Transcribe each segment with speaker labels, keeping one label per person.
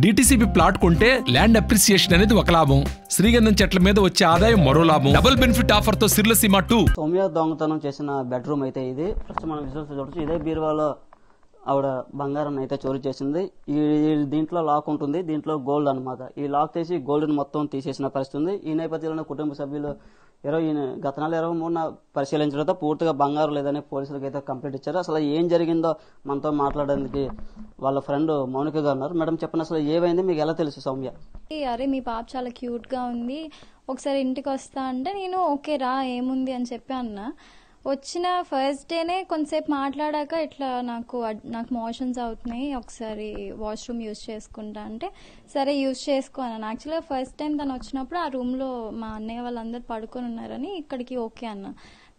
Speaker 1: DTCP plot కొంటే land appreciation అనేది ఒక లాభం, శ్రీగంధం చెట్ల మీద వచ్చే ఆదాయం మరో లాభం. డబుల్ బెనిఫిట్ ఆఫర్ తో సిర్లసీమ 2.
Speaker 2: సౌమ్య దొంగతనం చేసిన బెడ్రూమ్ అయితే ఇది. ఫస్ట్ మనం విజువల్స్ చూడొచ్చు. ఇదే బీరువాలో ఆవిడ బంగారం అయితే చోరీ చేసింది. దీంట్లో లాక్ ఉంటుంది, దీంట్లో గోల్డ్ అనమాట. ఈ లాక్ తీసి గోల్డ్ మొత్తం తీసేసిన పరిస్థితి ఉంది. ఈ నేపథ్యంలో కుటుంబ సభ్యులు గత నెల 23న పరిశీలించడంతో పూర్తిగా బంగారం లేదని పోలీసులకు అయితే కంప్లైంట్ ఇచ్చారు. అసలు ఏం జరిగిందో మనతో మాట్లాడడానికి వాళ్ళ ఫ్రెండ్ మౌనిక గారు ఉన్నారు. మేడం చెప్పండి, అసలు ఏమైంది, మీకు ఎలా తెలుసు సౌమ్య?
Speaker 3: అరే మీ పాప చాలా క్యూట్ గా ఉంది, ఒకసారి ఇంటికి వస్తా అంటే నేను ఓకే రా ఏముంది అని చెప్పి అన్నా. వచ్చిన ఫస్ట్ డేనే కొంతసేపు మాట్లాడాక ఇట్లా నాకు మోషన్స్ అవుతున్నాయి, ఒకసారి వాష్రూమ్ యూజ్ చేసుకుంటా అంటే సరే యూజ్ చేసుకోను. యాక్చువల్గా ఫస్ట్ టైం తను వచ్చినప్పుడు ఆ రూమ్లో మా అన్నయ్య వాళ్ళందరూ పడుకొని ఉన్నారని ఇక్కడికి ఓకే అన్న.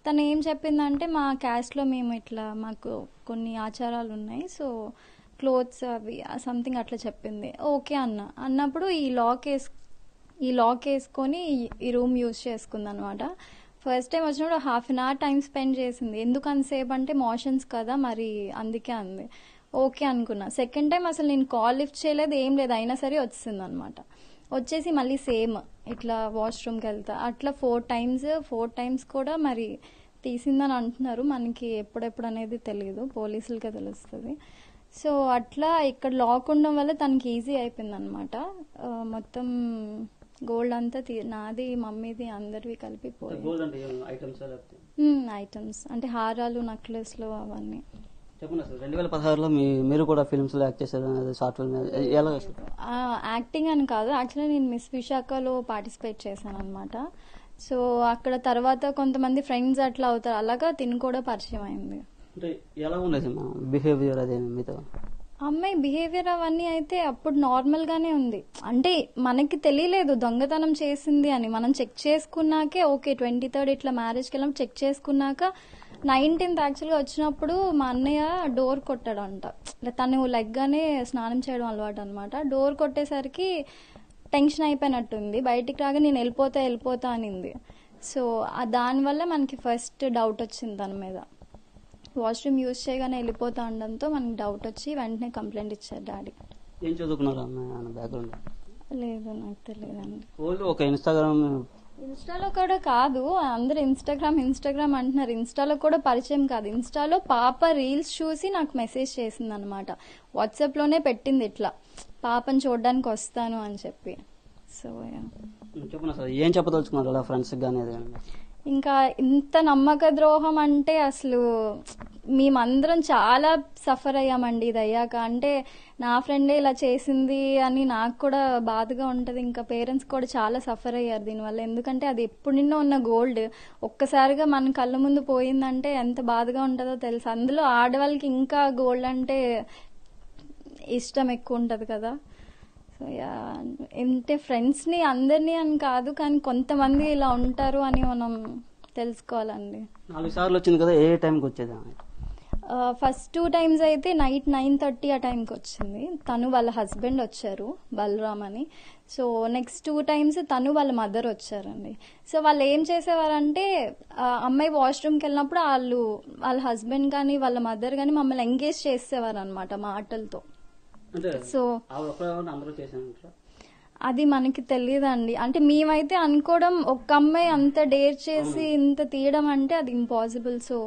Speaker 3: తను ఏం చెప్పిందంటే మా క్యాస్ట్లో మేము ఇట్లా మాకు కొన్ని ఆచారాలు ఉన్నాయి, సో క్లోత్స్ అవి సంథింగ్ అట్లా చెప్పింది. ఓకే అన్నప్పుడు ఈ లాక్ వేసుకొని ఈ రూమ్ యూజ్ చేసుకుంది అనమాట. ఫస్ట్ టైం వచ్చినప్పుడు 1/2 hour టైం స్పెండ్ చేసింది. ఎందుకు అంతసేపు అంటే మోషన్స్ కదా మరి అందుకే అంది. ఓకే అనుకున్నా. సెకండ్ టైం అసలు నేను కాల్ లిఫ్ట్ చేయలేదు, ఏం లేదు, అయినా సరే వచ్చింది అనమాట. వచ్చేసి మళ్ళీ సేమ్ ఇట్లా వాష్రూమ్కి వెళ్తా అట్లా 4 times కూడా మరి తీసిందని అంటున్నారు. మనకి ఎప్పుడెప్పుడు అనేది తెలియదు, పోలీసులకే తెలుస్తుంది. సో అట్లా ఇక్కడ లాక్ ఉండడం వల్ల తనకి ఈజీ అయిపోయింది అనమాట. మొత్తం గోల్డ్ అంతా నాది మమ్మీది అందరివి కలిపి ఐటమ్స్ అంటే హారాలు నెక్లెస్లు అవన్నీ.
Speaker 2: చెప్పండి, అసలు 2016లో మీరు కూడా ఫిల్మ్స్ లో యాక్ట్ చేశారు, షార్ట్ ఫిల్మ్ ఎలా?
Speaker 3: యాక్టింగ్ అని కాదు, యాక్చువల్లీ నేను మిస్ విశాఖలో పార్టిసిపేట్ చేశాను అనమాట. సో అక్కడ తర్వాత కొంతమంది ఫ్రెండ్స్ అట్లా అవుతారు, అలాగా తిని కూడా పరిచయం అయింది.
Speaker 2: అంటే ఎలా ఉండేది బిహేవియర్ అదే మీతో?
Speaker 3: అమ్మాయి బిహేవియర్ అవన్నీ అయితే అప్పుడు నార్మల్ గానే ఉంది. అంటే మనకి తెలియలేదు దొంగతనం చేసింది అని. మనం చెక్ చేసుకున్నాకే ఓకే 23rd ఇట్లా మ్యారేజ్కి వెళ్ళాం, చెక్ చేసుకున్నాక 19th యాక్చువల్గా వచ్చినప్పుడు మా అన్నయ్య డోర్ కొట్టాడంట. తను లెగ్గానే స్నానం చేయడం అలవాటు అనమాట. డోర్ కొట్టేసరికి టెన్షన్ అయిపోయినట్టుంది, బయటికి రాగా నేను వెళ్ళిపోతా అనింది. సో దానివల్ల మనకి ఫస్ట్ డౌట్ వచ్చింది తన మీద. వాష్రూమ్ యూజ్ చేయగానే వెళ్ళిపోతా ఉండడంతో మనకి డౌట్ వచ్చి వెంటనే కంప్లైంట్ ఇచ్చారు డాడీ.
Speaker 2: ఏం చదువుకున్నారు బ్యాక్గ్రౌండ్?
Speaker 3: లేదు నాకు తెలియదండి.
Speaker 2: ఒక
Speaker 3: ఇన్స్టాలో కూడా కాదు, అందరు ఇన్స్టాగ్రామ్ అంటున్నారు. ఇన్స్టాలో కూడా పరిచయం కాదు. ఇన్స్టాలో పాప రీల్స్ చూసి నాకు మెసేజ్ చేసింది అనమాట. వాట్సాప్ లోనే పెట్టింది ఇట్లా పాపని చూడడానికి వస్తాను అని చెప్పి. సో
Speaker 2: ఏం చెప్పదలుచుకున్నారు అలా ఫ్రెండ్స్ గానీ?
Speaker 3: ఇంకా ఇంత నమ్మక ద్రోహం అంటే అసలు మేమందరం చాలా సఫర్ అయ్యామండి ఇది అయ్యాక. అంటే నా ఫ్రెండే ఇలా చేసింది అని నాకు కూడా బాధగా ఉంటుంది. ఇంకా పేరెంట్స్ కూడా చాలా సఫర్ అయ్యారు దీనివల్ల. ఎందుకంటే అది ఎప్పుడు నిన్న ఉన్న గోల్డ్ ఒక్కసారిగా మన కళ్ళ ముందు పోయిందంటే ఎంత బాధగా ఉంటుందో తెలుసు. అందులో ఆడవాళ్ళకి ఇంకా గోల్డ్ అంటే ఇష్టం ఎక్కువ ఉంటుంది కదా. సో అంటే ఫ్రెండ్స్ని అందరినీ అని కాదు, కానీ కొంతమంది ఇలా ఉంటారు అని మనం తెలుసుకోవాలండి.
Speaker 2: 4 సార్లు వచ్చింది కదా, ఏ టైంకి వచ్చేది?
Speaker 3: ఫస్ట్ 2 times అయితే నైట్ 9:30 ఆ టైంకి వచ్చింది. తను వాళ్ళ హస్బెండ్ వచ్చారు, బలరామ్ అని. సో నెక్స్ట్ 2 times తను వాళ్ళ మదర్ వచ్చారండి. సో వాళ్ళు ఏం చేసేవారంటే అమ్మాయి వాష్రూమ్కి వెళ్ళినప్పుడు వాళ్ళ హస్బెండ్ కానీ వాళ్ళ మదర్ కానీ మమ్మల్ని ఎంగేజ్ చేసేవారు అనమాట మాటలతో. సో అది మనకి తెలియదండి. అంటే మేమైతే అనుకోవడం ఒక్క అమ్మాయి అంత డేర్ చేసి ఇంత తీయడం అంటే అది ఇంపాసిబుల్. సో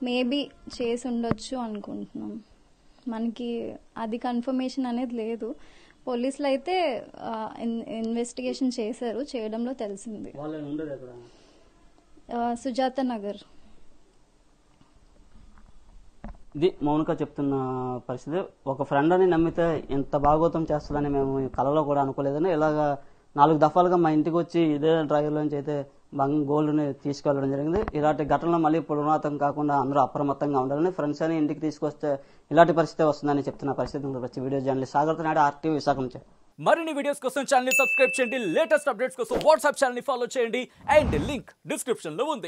Speaker 3: మేబీ చేసి ఉండొచ్చు అనుకుంటున్నాం. మనకి అది కన్ఫర్మేషన్ అనేది లేదు. పోలీసులు అయితే ఇన్వెస్టిగేషన్ చేశారు, చేయడంలో తెలిసింది. సుజాత నగర్.
Speaker 2: ఇది మౌనిక చెప్తున్న పరిస్థితి. ఒక ఫ్రెండ్ అని నమ్మితే ఇంత భాగవతం చేస్తుందని మేము కళలో కూడా అనుకోలేదని, ఇలాగా 4 దఫాలుగా మా ఇంటికి వచ్చి ఇదే డ్రైవర్లోంచి అయితే గోల్డ్ని తీసుకెళ్లడం జరిగింది. ఇలాంటి ఘటనలు మళ్ళీ పునరావృతం కాకుండా అందరూ అప్రమత్తంగా ఉండాలని, ఫ్రెండ్స్ అని ఇంటికి తీసుకొస్తే ఇలాంటి పరిస్థితి వస్తుందని చెప్తున్న పరిస్థితి వచ్చి video journalist Sagar Naidu, RTV Visakha నుంచి.
Speaker 4: మరిన్ని వీడియోస్ కోసం ఛానల్ ని సబ్స్క్రైబ్ చేయండి, లేటెస్ట్ అప్డేట్స్ కోసం వాట్సాప్ ఛానల్ ని ఫాలో చేయండి, అండ్ లింక్ డిస్క్రిప్షన్ లో ఉంది.